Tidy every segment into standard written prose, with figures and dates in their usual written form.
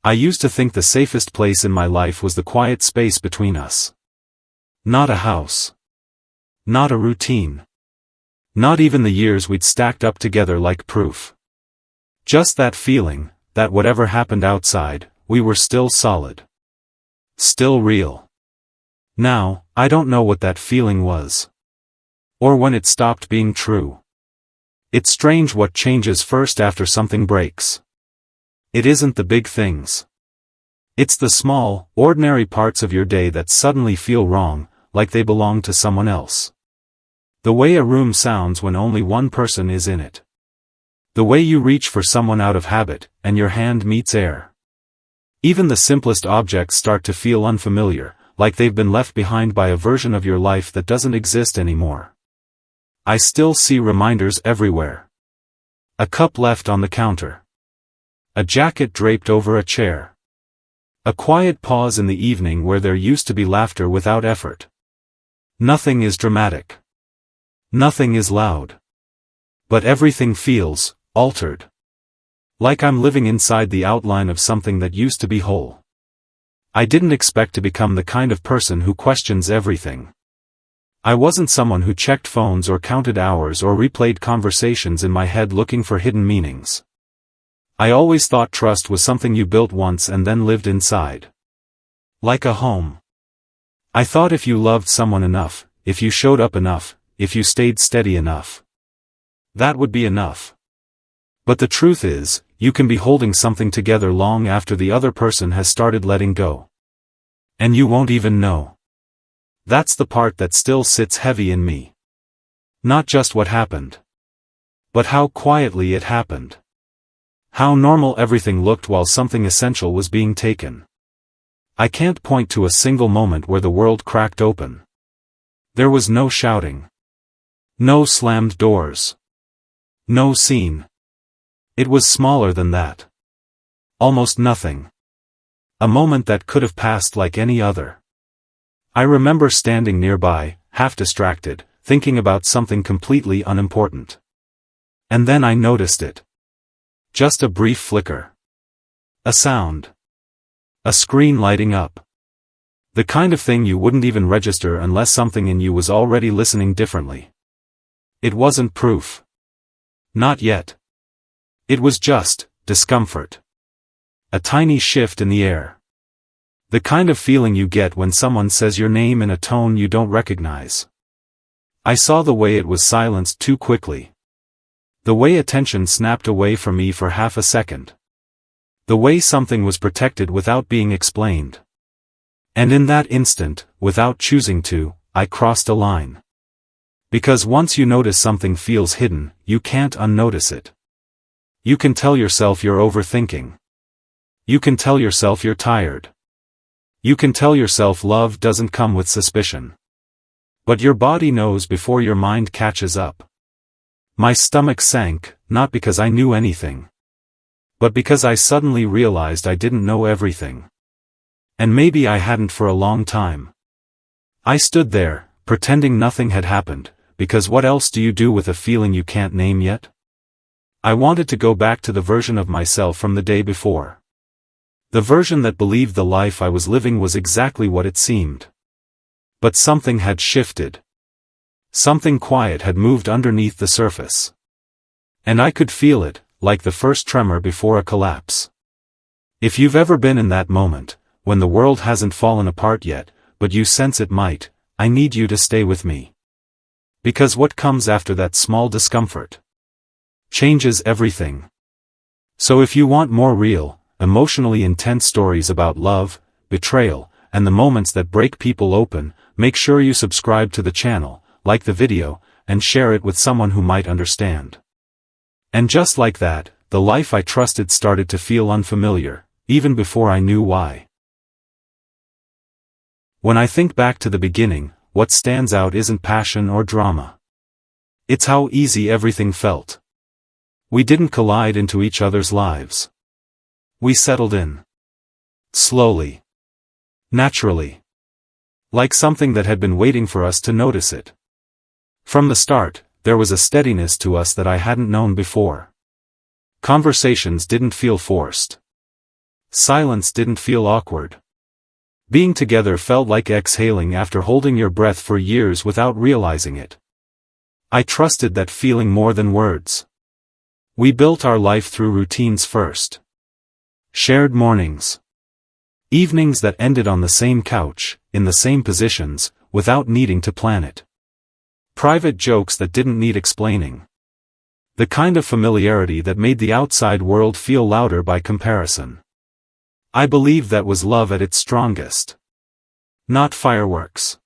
I used to think the safest place in my life was the quiet space between us. Not a house. Not a routine. Not even the years we'd stacked up together like proof. Just that feeling, that whatever happened outside, we were still solid. Still real. Now, I don't know what that feeling was. Or when it stopped being true. It's strange what changes first after something breaks. It isn't the big things. It's the small, ordinary parts of your day that suddenly feel wrong, like they belong to someone else. The way a room sounds when only one person is in it. The way you reach for someone out of habit, and your hand meets air. Even the simplest objects start to feel unfamiliar, like they've been left behind by a version of your life that doesn't exist anymore. I still see reminders everywhere. A cup left on the counter. A jacket draped over a chair. A quiet pause in the evening where there used to be laughter without effort. Nothing is dramatic. Nothing is loud. But everything feels altered. Like I'm living inside the outline of something that used to be whole. I didn't expect to become the kind of person who questions everything. I wasn't someone who checked phones or counted hours or replayed conversations in my head looking for hidden meanings. I always thought trust was something you built once and then lived inside. Like a home. I thought if you loved someone enough, if you showed up enough, if you stayed steady enough, that would be enough. But the truth is, you can be holding something together long after the other person has started letting go. And you won't even know. That's the part that still sits heavy in me. Not just what happened. But how quietly it happened. How normal everything looked while something essential was being taken. I can't point to a single moment where the world cracked open. There was no shouting. No slammed doors. No scene. It was smaller than that. Almost nothing. A moment that could have passed like any other. I remember standing nearby, half distracted, thinking about something completely unimportant. And then I noticed it. Just a brief flicker. A sound. A screen lighting up. The kind of thing you wouldn't even register unless something in you was already listening differently. It wasn't proof. Not yet. It was just discomfort. A tiny shift in the air. The kind of feeling you get when someone says your name in a tone you don't recognize. I saw the way it was silenced too quickly. The way attention snapped away from me for half a second. The way something was protected without being explained. And in that instant, without choosing to, I crossed a line. Because once you notice something feels hidden, you can't unnotice it. You can tell yourself you're overthinking. You can tell yourself you're tired. You can tell yourself love doesn't come with suspicion. But your body knows before your mind catches up. My stomach sank, not because I knew anything. But because I suddenly realized I didn't know everything. And maybe I hadn't for a long time. I stood there, pretending nothing had happened, because what else do you do with a feeling you can't name yet? I wanted to go back to the version of myself from the day before. The version that believed the life I was living was exactly what it seemed. But something had shifted. Something quiet had moved underneath the surface. And I could feel it, like the first tremor before a collapse. If you've ever been in that moment, when the world hasn't fallen apart yet, but you sense it might, I need you to stay with me. Because what comes after that small discomfort changes everything. So if you want more real, emotionally intense stories about love, betrayal, and the moments that break people open, make sure you subscribe to the channel, like the video, and share it with someone who might understand. And just like that, the life I trusted started to feel unfamiliar, even before I knew why. When I think back to the beginning, what stands out isn't passion or drama. It's how easy everything felt. We didn't collide into each other's lives. We settled in. Slowly. Naturally. Like something that had been waiting for us to notice it. From the start, there was a steadiness to us that I hadn't known before. Conversations didn't feel forced. Silence didn't feel awkward. Being together felt like exhaling after holding your breath for years without realizing it. I trusted that feeling more than words. We built our life through routines first. Shared mornings. Evenings that ended on the same couch, in the same positions, without needing to plan it. Private jokes that didn't need explaining. The kind of familiarity that made the outside world feel louder by comparison. I believe that was love at its strongest. Not fireworks.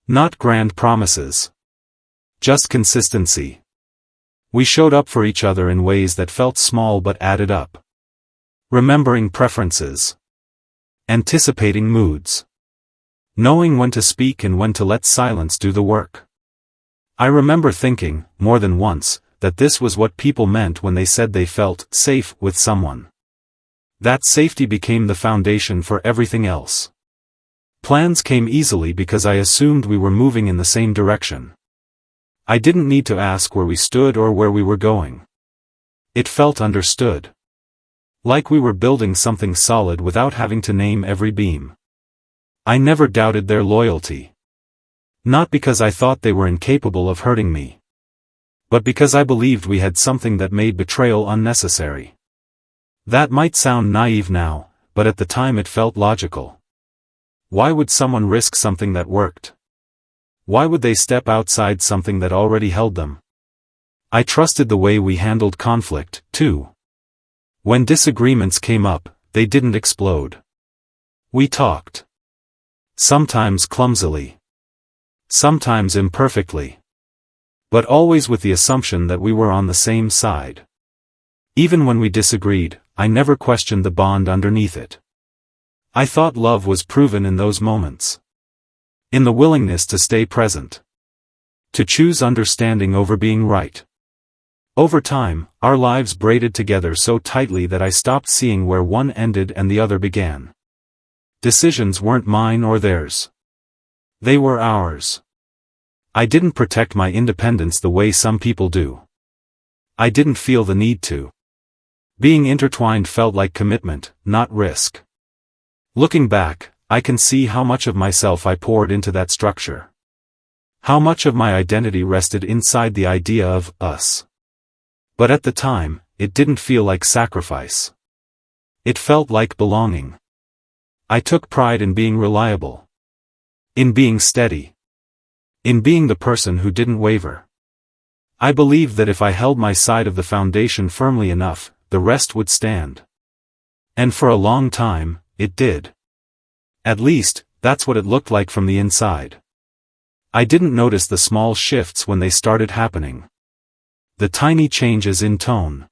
Not grand promises. Just consistency. We showed up for each other in ways that felt small but added up. Remembering preferences. Anticipating moods. Knowing when to speak and when to let silence do the work. I remember thinking, more than once, that this was what people meant when they said they felt safe with someone. That safety became the foundation for everything else. Plans came easily because I assumed we were moving in the same direction. I didn't need to ask where we stood or where we were going. It felt understood. Like we were building something solid without having to name every beam. I never doubted their loyalty. Not because I thought they were incapable of hurting me. But because I believed we had something that made betrayal unnecessary. That might sound naive now, but at the time it felt logical. Why would someone risk something that worked? Why would they step outside something that already held them? I trusted the way we handled conflict, too. When disagreements came up, they didn't explode. We talked. Sometimes clumsily. Sometimes imperfectly. But always with the assumption that we were on the same side. Even when we disagreed, I never questioned the bond underneath it. I thought love was proven in those moments. In the willingness to stay present. To choose understanding over being right. Over time, our lives braided together so tightly that I stopped seeing where one ended and the other began. Decisions weren't mine or theirs. They were ours. I didn't protect my independence the way some people do. I didn't feel the need to. Being intertwined felt like commitment, not risk. Looking back, I can see how much of myself I poured into that structure. How much of my identity rested inside the idea of us. But at the time, it didn't feel like sacrifice. It felt like belonging. I took pride in being reliable. In being steady. In being the person who didn't waver. I believed that if I held my side of the foundation firmly enough, the rest would stand. And for a long time, it did. At least, that's what it looked like from the inside. I didn't notice the small shifts when they started happening. The tiny changes in tone.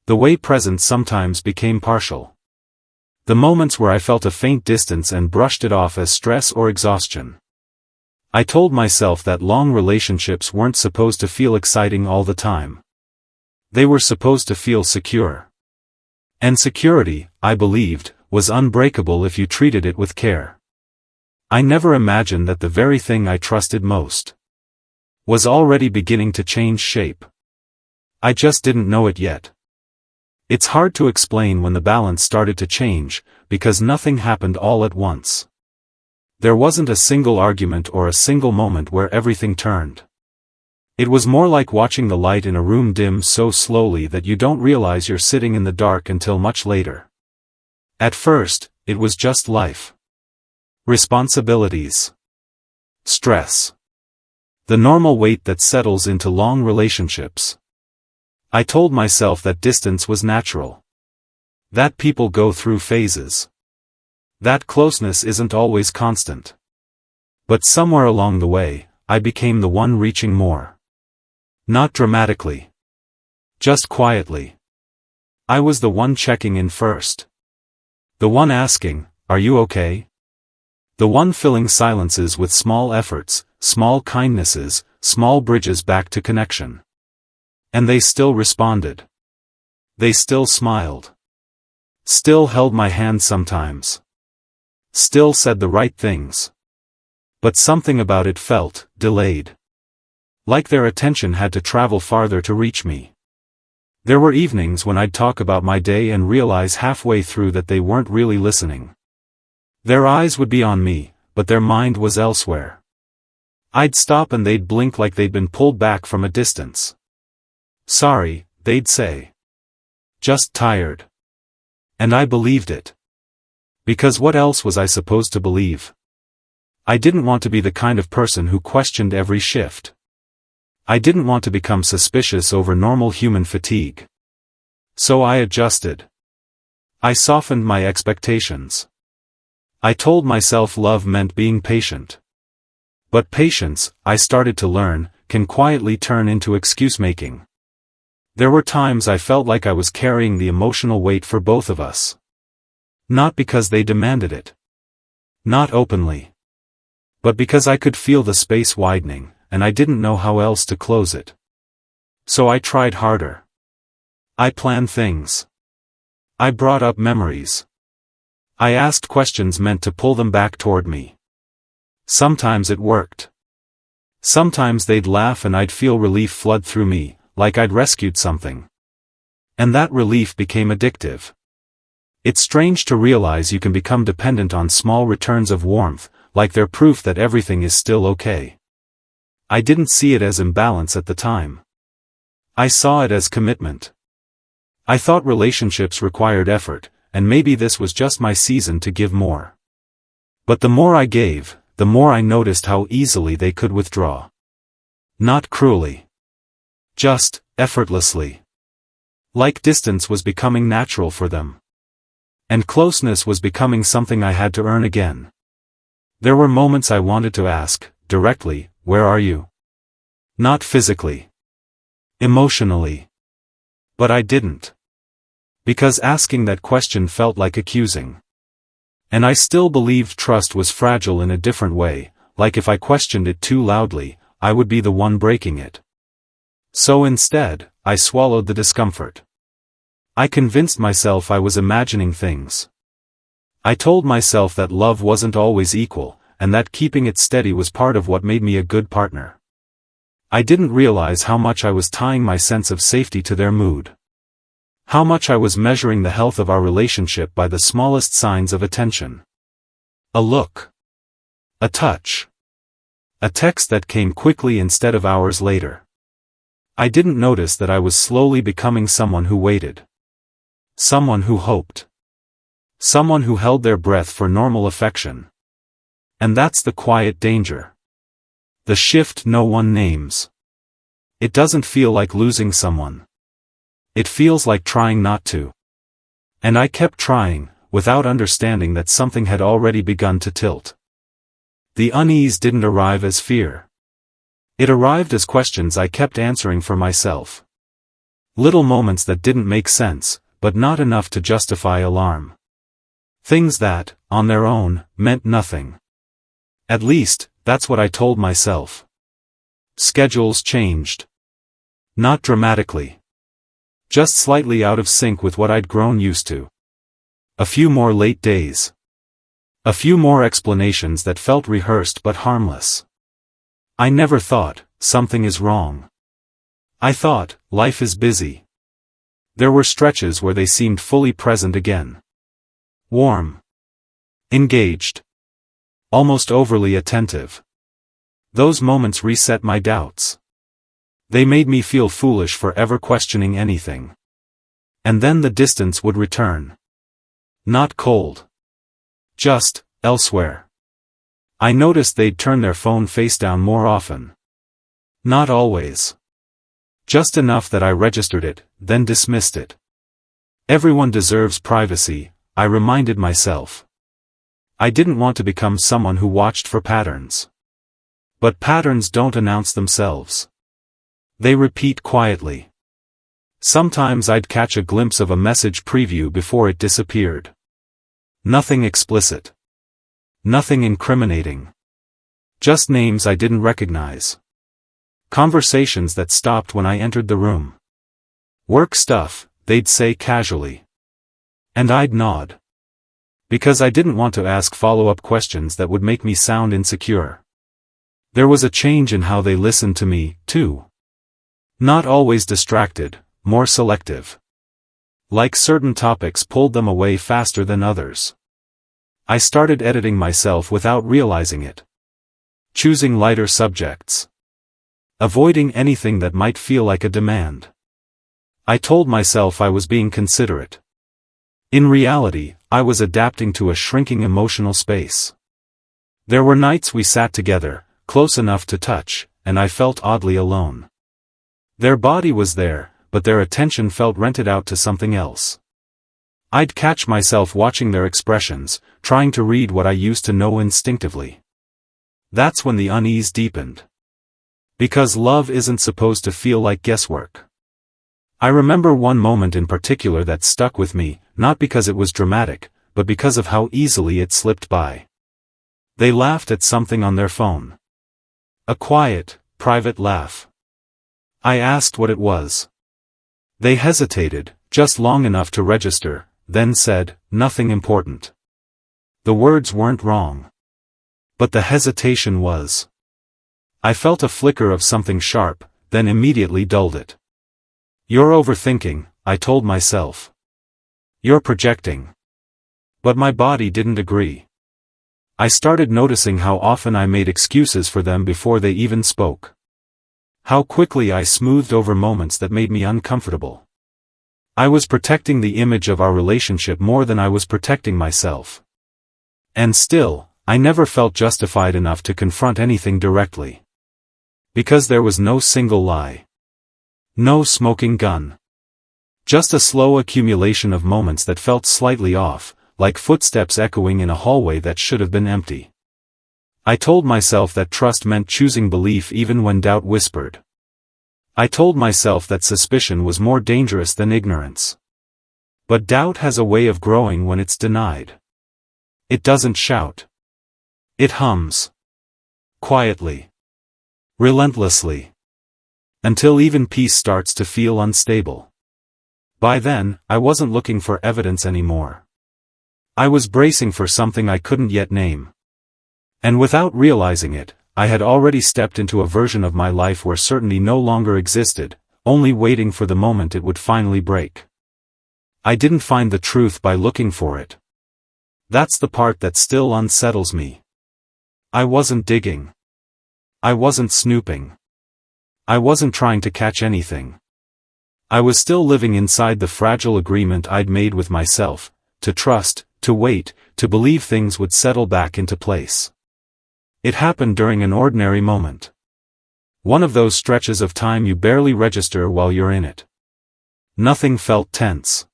The way presence sometimes became partial. The moments where I felt a faint distance and brushed it off as stress or exhaustion. I told myself that long relationships weren't supposed to feel exciting all the time. They were supposed to feel secure. And security, I believed, was unbreakable if you treated it with care. I never imagined that the very thing I trusted most was already beginning to change shape. I just didn't know it yet. It's hard to explain when the balance started to change, because nothing happened all at once. There wasn't a single argument or a single moment where everything turned. It was more like watching the light in a room dim so slowly that you don't realize you're sitting in the dark until much later. At first, it was just life. Responsibilities. Stress. The normal weight that settles into long relationships. I told myself that distance was natural. That people go through phases. That closeness isn't always constant. But somewhere along the way, I became the one reaching more. Not dramatically. Just quietly. I was the one checking in first. The one asking, "Are you okay?" The one filling silences with small efforts, small kindnesses, small bridges back to connection. And they still responded. They still smiled. Still held my hand sometimes. Still said the right things. But something about it felt delayed. Like their attention had to travel farther to reach me. There were evenings when I'd talk about my day and realize halfway through that they weren't really listening. Their eyes would be on me, but their mind was elsewhere. I'd stop and they'd blink like they'd been pulled back from a distance. "Sorry," they'd say. "Just tired." And I believed it. Because what else was I supposed to believe? I didn't want to be the kind of person who questioned every shift. I didn't want to become suspicious over normal human fatigue. So I adjusted. I softened my expectations. I told myself love meant being patient. But patience, I started to learn, can quietly turn into excuse-making. There were times I felt like I was carrying the emotional weight for both of us. Not because they demanded it. Not openly. But because I could feel the space widening, and I didn't know how else to close it. So I tried harder. I planned things. I brought up memories. I asked questions meant to pull them back toward me. Sometimes it worked. Sometimes they'd laugh and I'd feel relief flood through me, like I'd rescued something. And that relief became addictive. It's strange to realize you can become dependent on small returns of warmth, like they're proof that everything is still okay. I didn't see it as imbalance at the time. I saw it as commitment. I thought relationships required effort, and maybe this was just my season to give more. But the more I gave, the more I noticed how easily they could withdraw. Not cruelly. Just, effortlessly. Like distance was becoming natural for them. And closeness was becoming something I had to earn again. There were moments I wanted to ask, directly, "Where are you?" Not physically. Emotionally. But I didn't. Because asking that question felt like accusing. And I still believed trust was fragile in a different way, like if I questioned it too loudly, I would be the one breaking it. So instead, I swallowed the discomfort. I convinced myself I was imagining things. I told myself that love wasn't always equal, and that keeping it steady was part of what made me a good partner. I didn't realize how much I was tying my sense of safety to their mood. How much I was measuring the health of our relationship by the smallest signs of attention. A look. A touch. A text that came quickly instead of hours later. I didn't notice that I was slowly becoming someone who waited. Someone who hoped. Someone who held their breath for normal affection. And that's the quiet danger. The shift no one names. It doesn't feel like losing someone. It feels like trying not to. And I kept trying, without understanding that something had already begun to tilt. The unease didn't arrive as fear. It arrived as questions I kept answering for myself. Little moments that didn't make sense, but not enough to justify alarm. Things that, on their own, meant nothing. At least, that's what I told myself. Schedules changed. Not dramatically. Just slightly out of sync with what I'd grown used to. A few more late days. A few more explanations that felt rehearsed but harmless. I never thought, something is wrong. I thought, life is busy. There were stretches where they seemed fully present again. Warm. Engaged. Almost overly attentive. Those moments reset my doubts. They made me feel foolish for ever questioning anything. And then the distance would return. Not cold. Just, elsewhere. I noticed they'd turn their phone face down more often. Not always. Just enough that I registered it, then dismissed it. Everyone deserves privacy, I reminded myself. I didn't want to become someone who watched for patterns. But patterns don't announce themselves. They repeat quietly. Sometimes I'd catch a glimpse of a message preview before it disappeared. Nothing explicit. Nothing incriminating. Just names I didn't recognize. Conversations that stopped when I entered the room. Work stuff, they'd say casually. And I'd nod. Because I didn't want to ask follow-up questions that would make me sound insecure. There was a change in how they listened to me, too. Not always distracted, more selective. Like certain topics pulled them away faster than others. I started editing myself without realizing it. Choosing lighter subjects. Avoiding anything that might feel like a demand. I told myself I was being considerate. In reality, I was adapting to a shrinking emotional space. There were nights we sat together, close enough to touch, and I felt oddly alone. Their body was there, but their attention felt rented out to something else. I'd catch myself watching their expressions, trying to read what I used to know instinctively. That's when the unease deepened. Because love isn't supposed to feel like guesswork. I remember one moment in particular that stuck with me, not because it was dramatic, but because of how easily it slipped by. They laughed at something on their phone. A quiet, private laugh. I asked what it was. They hesitated, just long enough to register, then said, "Nothing important." The words weren't wrong. But the hesitation was. I felt a flicker of something sharp, then immediately dulled it. "You're overthinking," I told myself. "You're projecting." But my body didn't agree. I started noticing how often I made excuses for them before they even spoke. How quickly I smoothed over moments that made me uncomfortable. I was protecting the image of our relationship more than I was protecting myself. And still, I never felt justified enough to confront anything directly. Because there was no single lie. No smoking gun. Just a slow accumulation of moments that felt slightly off, like footsteps echoing in a hallway that should have been empty. I told myself that trust meant choosing belief even when doubt whispered. I told myself that suspicion was more dangerous than ignorance. But doubt has a way of growing when it's denied. It doesn't shout. It hums. Quietly. Relentlessly. Until even peace starts to feel unstable. By then, I wasn't looking for evidence anymore. I was bracing for something I couldn't yet name. And without realizing it, I had already stepped into a version of my life where certainty no longer existed, only waiting for the moment it would finally break. I didn't find the truth by looking for it. That's the part that still unsettles me. I wasn't digging. I wasn't snooping. I wasn't trying to catch anything. I was still living inside the fragile agreement I'd made with myself, to trust, to wait, to believe things would settle back into place. It happened during an ordinary moment. One of those stretches of time you barely register while you're in it. Nothing felt tense.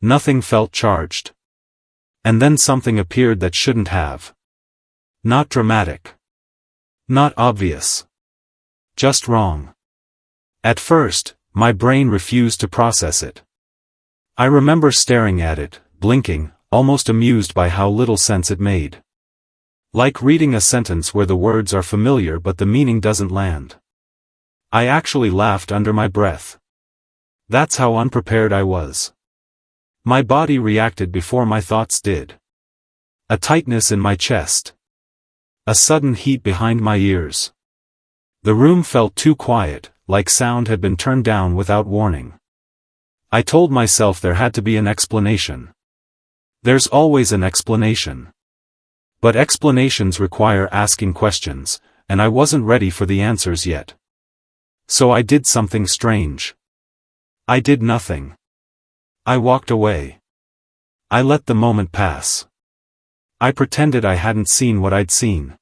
Nothing felt charged. And then something appeared that shouldn't have. Not dramatic. Not obvious. Just wrong. At first, my brain refused to process it. I remember staring at it, blinking, almost amused by how little sense it made. Like reading a sentence where the words are familiar but the meaning doesn't land. I actually laughed under my breath. That's how unprepared I was. My body reacted before my thoughts did. A tightness in my chest. A sudden heat behind my ears. The room felt too quiet, like sound had been turned down without warning. I told myself there had to be an explanation. There's always an explanation. But explanations require asking questions, and I wasn't ready for the answers yet. So I did something strange. I did nothing. I walked away. I let the moment pass. I pretended I hadn't seen what I'd seen.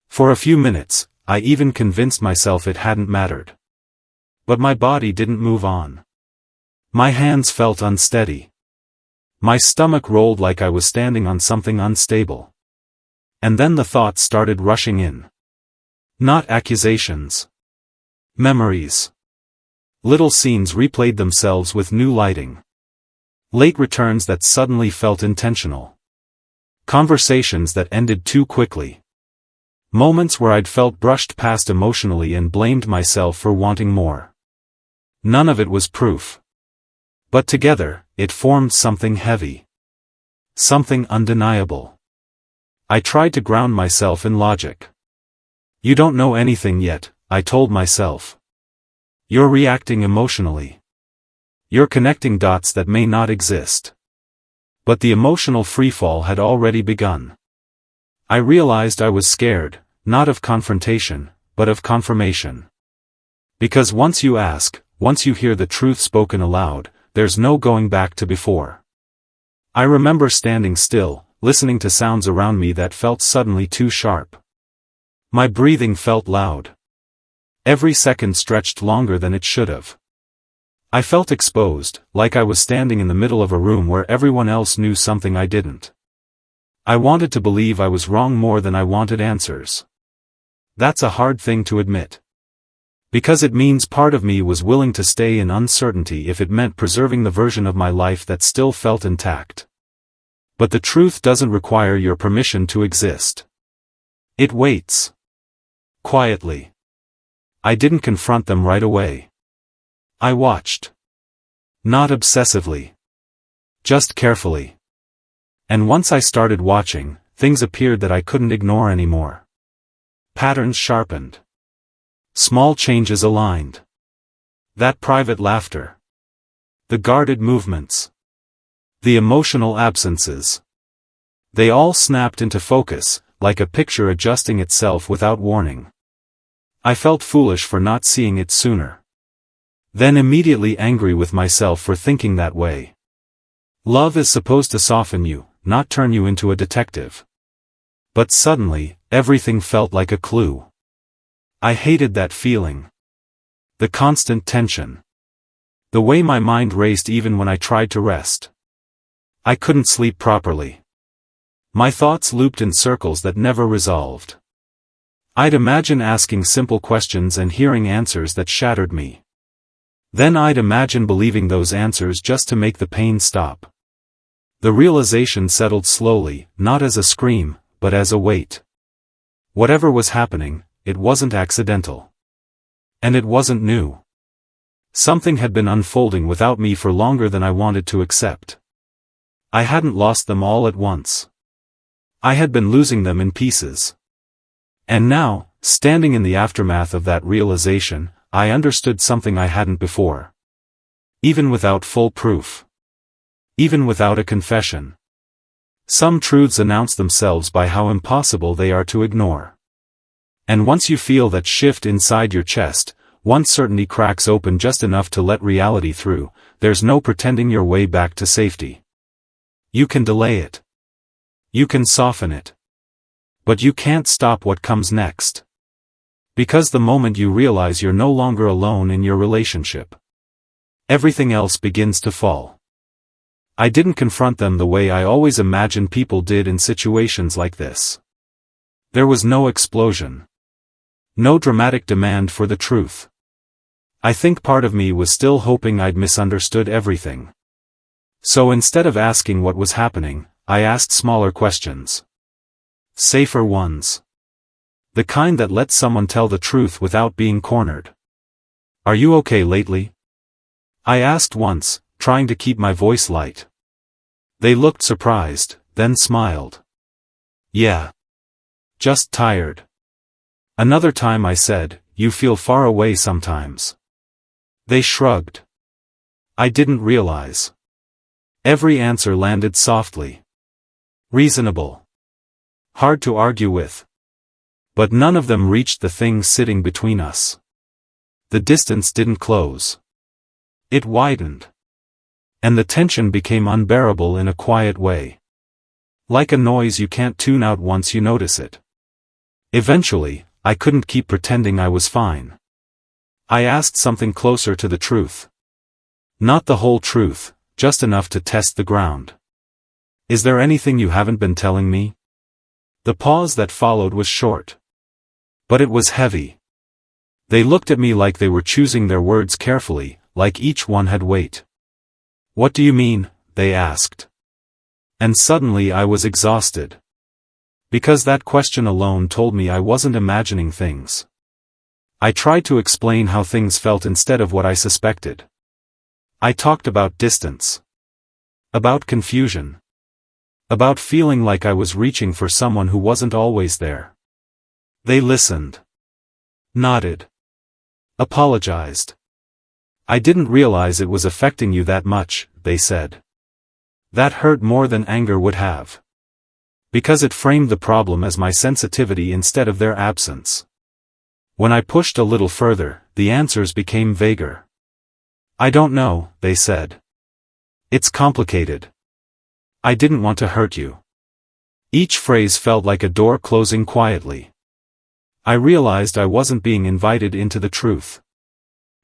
For a few minutes, I even convinced myself it hadn't mattered. But my body didn't move on. My hands felt unsteady. My stomach rolled like I was standing on something unstable. And then the thoughts started rushing in. Not accusations. Memories. Little scenes replayed themselves with new lighting. Late returns that suddenly felt intentional. Conversations that ended too quickly. Moments where I'd felt brushed past emotionally and blamed myself for wanting more. None of it was proof. But together, it formed something heavy. Something undeniable. I tried to ground myself in logic. You don't know anything yet, I told myself. You're reacting emotionally. You're connecting dots that may not exist. But the emotional freefall had already begun. I realized I was scared, not of confrontation, but of confirmation. Because once you ask, once you hear the truth spoken aloud, there's no going back to before. I remember standing still, listening to sounds around me that felt suddenly too sharp. My breathing felt loud. Every second stretched longer than it should have. I felt exposed, like I was standing in the middle of a room where everyone else knew something I didn't. I wanted to believe I was wrong more than I wanted answers. That's a hard thing to admit. Because it means part of me was willing to stay in uncertainty if it meant preserving the version of my life that still felt intact. But the truth doesn't require your permission to exist. It waits. Quietly. I didn't confront them right away. I watched. Not obsessively. Just carefully. And once I started watching, things appeared that I couldn't ignore anymore. Patterns sharpened. Small changes aligned. That private laughter. The guarded movements. The emotional absences. They all snapped into focus, like a picture adjusting itself without warning. I felt foolish for not seeing it sooner. Then immediately angry with myself for thinking that way. Love is supposed to soften you, not turn you into a detective. But suddenly, everything felt like a clue. I hated that feeling. The constant tension. The way my mind raced even when I tried to rest. I couldn't sleep properly. My thoughts looped in circles that never resolved. I'd imagine asking simple questions and hearing answers that shattered me. Then I'd imagine believing those answers just to make the pain stop. The realization settled slowly, not as a scream, but as a weight. Whatever was happening, it wasn't accidental. And it wasn't new. Something had been unfolding without me for longer than I wanted to accept. I hadn't lost them all at once. I had been losing them in pieces. And now, standing in the aftermath of that realization, I understood something I hadn't before. Even without full proof. Even without a confession. Some truths announce themselves by how impossible they are to ignore. And once you feel that shift inside your chest, once certainty cracks open just enough to let reality through, there's no pretending your way back to safety. You can delay it. You can soften it. But you can't stop what comes next. Because the moment you realize you're no longer alone in your relationship, everything else begins to fall. I didn't confront them the way I always imagined people did in situations like this. There was no explosion. No dramatic demand for the truth. I think part of me was still hoping I'd misunderstood everything. So instead of asking what was happening, I asked smaller questions. Safer ones. The kind that lets someone tell the truth without being cornered. Are you okay lately? I asked once, trying to keep my voice light. They looked surprised, then smiled. Yeah. Just tired. Another time I said, you feel far away sometimes. They shrugged. I didn't realize. Every answer landed softly. Reasonable. Hard to argue with. But none of them reached the thing sitting between us. The distance didn't close. It widened. And the tension became unbearable in a quiet way. Like a noise you can't tune out once you notice it. Eventually, I couldn't keep pretending I was fine. I asked something closer to the truth. Not the whole truth, just enough to test the ground. Is there anything you haven't been telling me? The pause that followed was short. But it was heavy. They looked at me like they were choosing their words carefully, like each one had weight. What do you mean? They asked. And suddenly I was exhausted. Because that question alone told me I wasn't imagining things. I tried to explain how things felt instead of what I suspected. I talked about distance. About confusion. About feeling like I was reaching for someone who wasn't always there. They listened. Nodded. Apologized. I didn't realize it was affecting you that much, they said. That hurt more than anger would have. Because it framed the problem as my sensitivity instead of their absence. When I pushed a little further, the answers became vaguer. I don't know, they said. It's complicated. I didn't want to hurt you. Each phrase felt like a door closing quietly. I realized I wasn't being invited into the truth.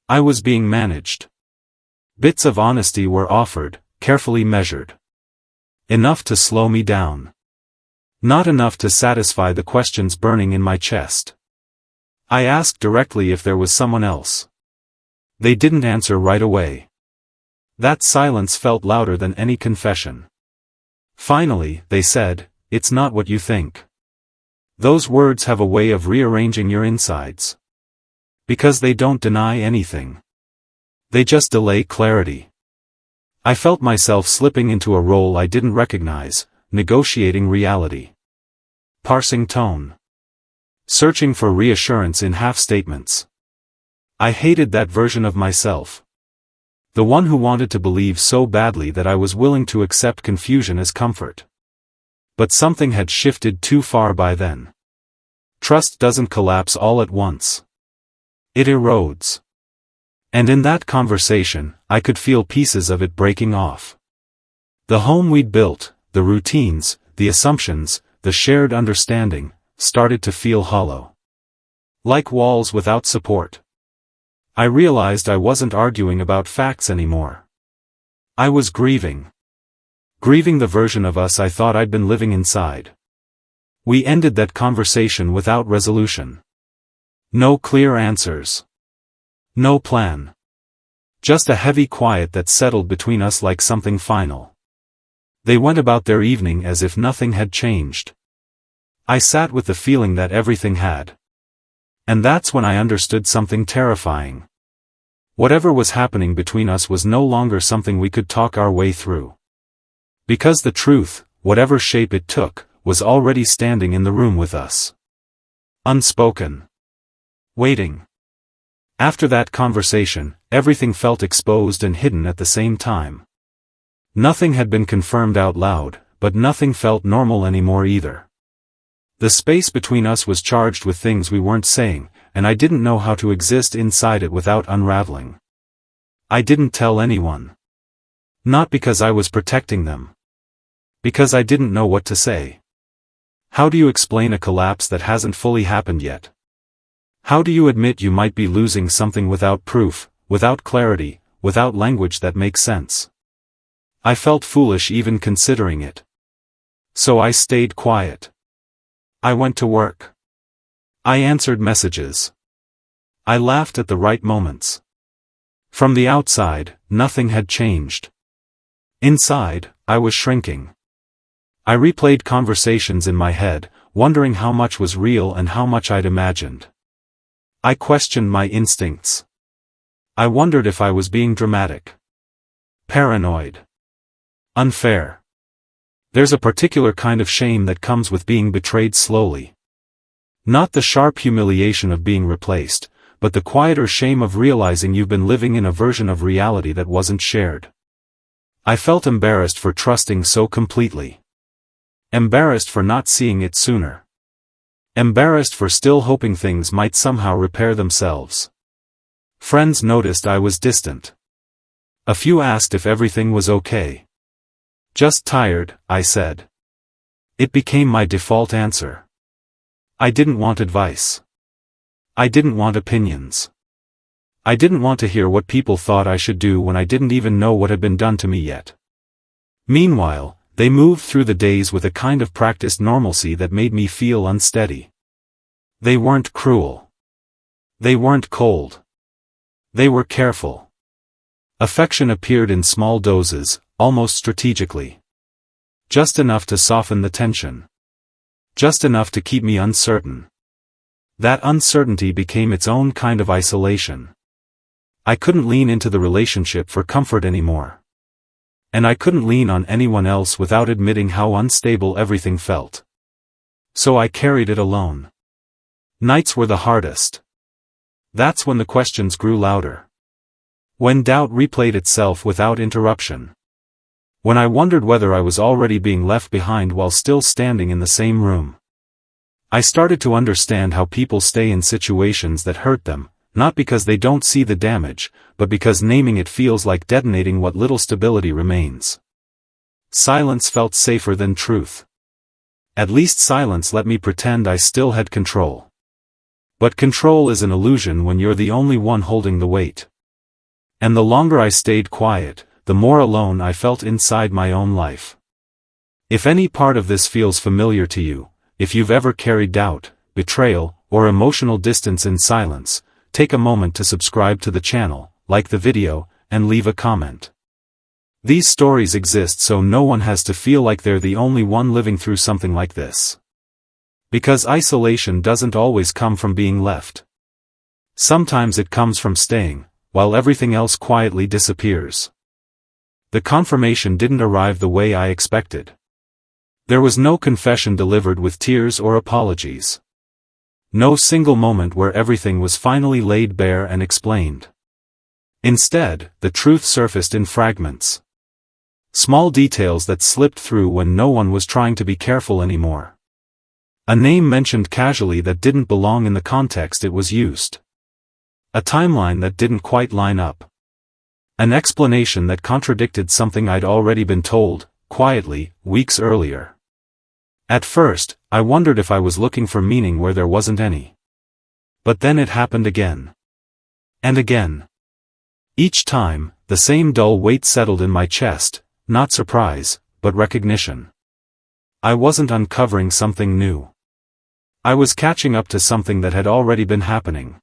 I was being managed. Bits of honesty were offered, carefully measured. Enough to slow me down. Not enough to satisfy the questions burning in my chest. I asked directly if there was someone else. They didn't answer right away. That silence felt louder than any confession. Finally, they said, "It's not what you think." Those words have a way of rearranging your insides. Because they don't deny anything. They just delay clarity. I felt myself slipping into a role I didn't recognize, negotiating reality. Parsing tone. Searching for reassurance in half-statements. I hated that version of myself. The one who wanted to believe so badly that I was willing to accept confusion as comfort. But something had shifted too far by then. Trust doesn't collapse all at once. It erodes. And in that conversation, I could feel pieces of it breaking off. The home we'd built, the routines, the assumptions, the shared understanding, started to feel hollow. Like walls without support. I realized I wasn't arguing about facts anymore. I was grieving. Grieving the version of us I thought I'd been living inside. We ended that conversation without resolution. No clear answers. No plan. Just a heavy quiet that settled between us like something final. They went about their evening as if nothing had changed. I sat with the feeling that everything had. And that's when I understood something terrifying. Whatever was happening between us was no longer something we could talk our way through. Because the truth, whatever shape it took, was already standing in the room with us. Unspoken. Waiting. After that conversation, everything felt exposed and hidden at the same time. Nothing had been confirmed out loud, but nothing felt normal anymore either. The space between us was charged with things we weren't saying, and I didn't know how to exist inside it without unraveling. I didn't tell anyone. Not because I was protecting them. Because I didn't know what to say. How do you explain a collapse that hasn't fully happened yet? How do you admit you might be losing something without proof, without clarity, without language that makes sense? I felt foolish even considering it. So I stayed quiet. I went to work. I answered messages. I laughed at the right moments. From the outside, nothing had changed. Inside, I was shrinking. I replayed conversations in my head, wondering how much was real and how much I'd imagined. I questioned my instincts. I wondered if I was being dramatic. Paranoid. Unfair. There's a particular kind of shame that comes with being betrayed slowly. Not the sharp humiliation of being replaced, but the quieter shame of realizing you've been living in a version of reality that wasn't shared. I felt embarrassed for trusting so completely. Embarrassed for not seeing it sooner. Embarrassed for still hoping things might somehow repair themselves. Friends noticed I was distant. A few asked if everything was okay. Just tired, I said. It became my default answer. I didn't want advice. I didn't want opinions. I didn't want to hear what people thought I should do when I didn't even know what had been done to me yet. Meanwhile, they moved through the days with a kind of practiced normalcy that made me feel unsteady. They weren't cruel. They weren't cold. They were careful. Affection appeared in small doses, almost strategically. Just enough to soften the tension. Just enough to keep me uncertain. That uncertainty became its own kind of isolation. I couldn't lean into the relationship for comfort anymore. And I couldn't lean on anyone else without admitting how unstable everything felt. So I carried it alone. Nights were the hardest. That's when the questions grew louder. When doubt replayed itself without interruption. When I wondered whether I was already being left behind while still standing in the same room. I started to understand how people stay in situations that hurt them, not because they don't see the damage, but because naming it feels like detonating what little stability remains. Silence felt safer than truth. At least silence let me pretend I still had control. But control is an illusion when you're the only one holding the weight. And the longer I stayed quiet, the more alone I felt inside my own life. If any part of this feels familiar to you, if you've ever carried doubt, betrayal, or emotional distance in silence, take a moment to subscribe to the channel, like the video, and leave a comment. These stories exist so no one has to feel like they're the only one living through something like this. Because isolation doesn't always come from being left. Sometimes it comes from staying, while everything else quietly disappears. The confirmation didn't arrive the way I expected. There was no confession delivered with tears or apologies. No single moment where everything was finally laid bare and explained. Instead, the truth surfaced in fragments. Small details that slipped through when no one was trying to be careful anymore. A name mentioned casually that didn't belong in the context it was used. A timeline that didn't quite line up. An explanation that contradicted something I'd already been told, quietly, weeks earlier. At first, I wondered if I was looking for meaning where there wasn't any. But then it happened again. And again. Each time, the same dull weight settled in my chest, not surprise, but recognition. I wasn't uncovering something new. I was catching up to something that had already been happening.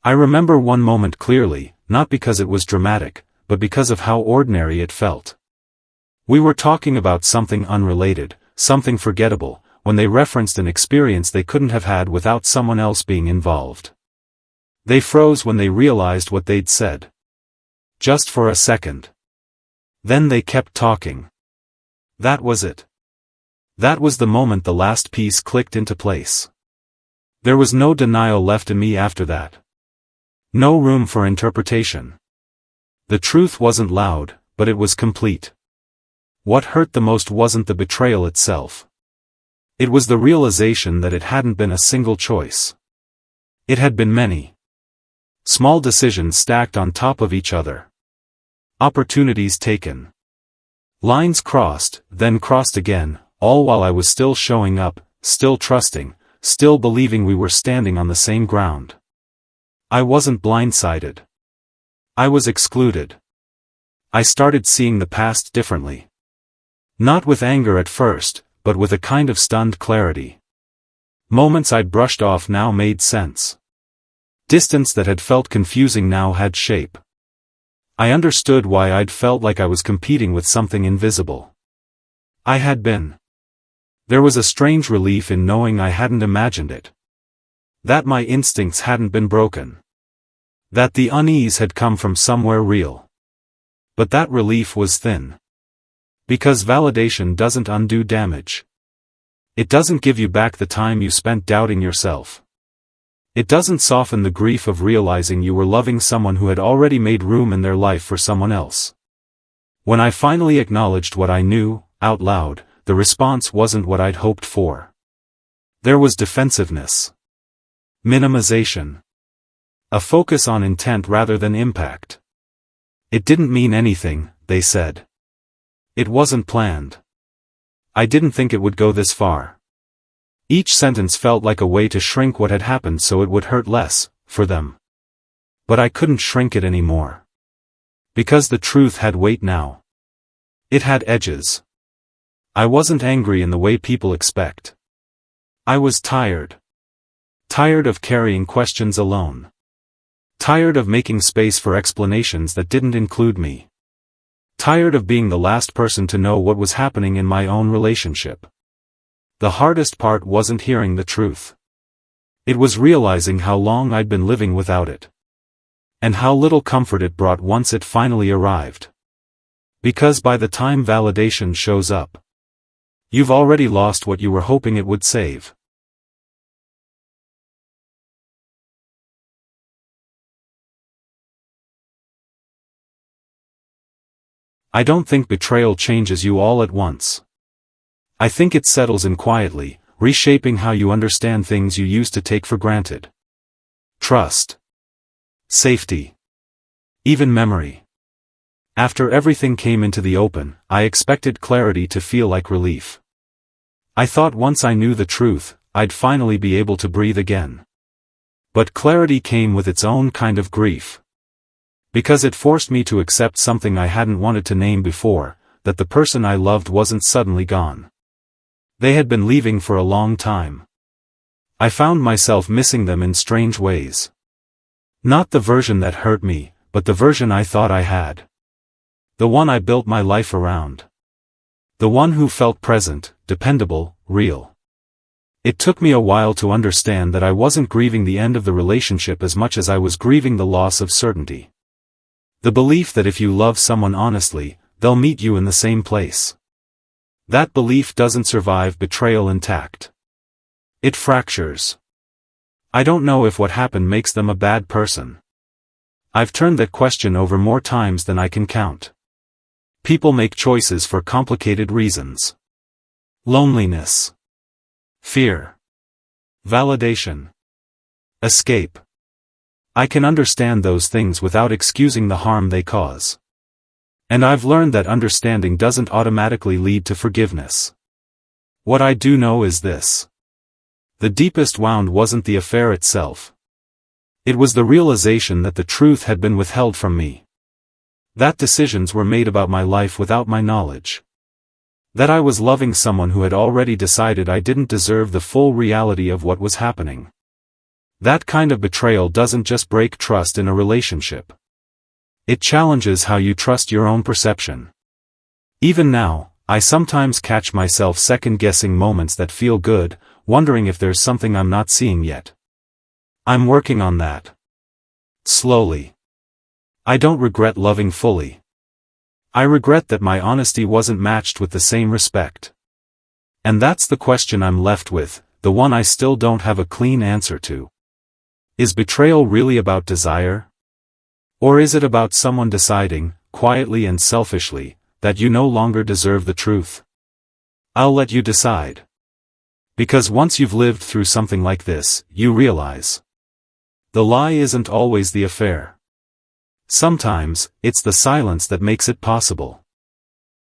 I remember one moment clearly, not because it was dramatic, but because of how ordinary it felt. We were talking about something unrelated, something forgettable, when they referenced an experience they couldn't have had without someone else being involved. They froze when they realized what they'd said. Just for a second. Then they kept talking. That was it. That was the moment the last piece clicked into place. There was no denial left in me after that. No room for interpretation. The truth wasn't loud, but it was complete. What hurt the most wasn't the betrayal itself. It was the realization that it hadn't been a single choice. It had been many. Small decisions stacked on top of each other. Opportunities taken. Lines crossed, then crossed again, all while I was still showing up, still trusting, still believing we were standing on the same ground. I wasn't blindsided. I was excluded. I started seeing the past differently. Not with anger at first, but with a kind of stunned clarity. Moments I'd brushed off now made sense. Distance that had felt confusing now had shape. I understood why I'd felt like I was competing with something invisible. I had been. There was a strange relief in knowing I hadn't imagined it. That my instincts hadn't been broken. That the unease had come from somewhere real. But that relief was thin. Because validation doesn't undo damage. It doesn't give you back the time you spent doubting yourself. It doesn't soften the grief of realizing you were loving someone who had already made room in their life for someone else. When I finally acknowledged what I knew, out loud, the response wasn't what I'd hoped for. There was defensiveness. Minimization. A focus on intent rather than impact. It didn't mean anything, they said. It wasn't planned. I didn't think it would go this far. Each sentence felt like a way to shrink what had happened so it would hurt less, for them. But I couldn't shrink it anymore. Because the truth had weight now. It had edges. I wasn't angry in the way people expect. I was tired. Tired of carrying questions alone. Tired of making space for explanations that didn't include me. Tired of being the last person to know what was happening in my own relationship. The hardest part wasn't hearing the truth. It was realizing how long I'd been living without it. And how little comfort it brought once it finally arrived. Because by the time validation shows up, you've already lost what you were hoping it would save. I don't think betrayal changes you all at once. I think it settles in quietly, reshaping how you understand things you used to take for granted. Trust. Safety. Even memory. After everything came into the open, I expected clarity to feel like relief. I thought once I knew the truth, I'd finally be able to breathe again. But clarity came with its own kind of grief. Because it forced me to accept something I hadn't wanted to name before, that the person I loved wasn't suddenly gone. They had been leaving for a long time. I found myself missing them in strange ways. Not the version that hurt me, but the version I thought I had. The one I built my life around. The one who felt present, dependable, real. It took me a while to understand that I wasn't grieving the end of the relationship as much as I was grieving the loss of certainty. The belief that if you love someone honestly, they'll meet you in the same place. That belief doesn't survive betrayal intact. It fractures. I don't know if what happened makes them a bad person. I've turned that question over more times than I can count. People make choices for complicated reasons. Loneliness. Fear. Validation. Escape. I can understand those things without excusing the harm they cause. And I've learned that understanding doesn't automatically lead to forgiveness. What I do know is this. The deepest wound wasn't the affair itself. It was the realization that the truth had been withheld from me. That decisions were made about my life without my knowledge. That I was loving someone who had already decided I didn't deserve the full reality of what was happening. That kind of betrayal doesn't just break trust in a relationship. It challenges how you trust your own perception. Even now, I sometimes catch myself second-guessing moments that feel good, wondering if there's something I'm not seeing yet. I'm working on that. Slowly. I don't regret loving fully. I regret that my honesty wasn't matched with the same respect. And that's the question I'm left with, the one I still don't have a clean answer to. Is betrayal really about desire? Or is it about someone deciding, quietly and selfishly, that you no longer deserve the truth? I'll let you decide. Because once you've lived through something like this, you realize. The lie isn't always the affair. Sometimes, it's the silence that makes it possible.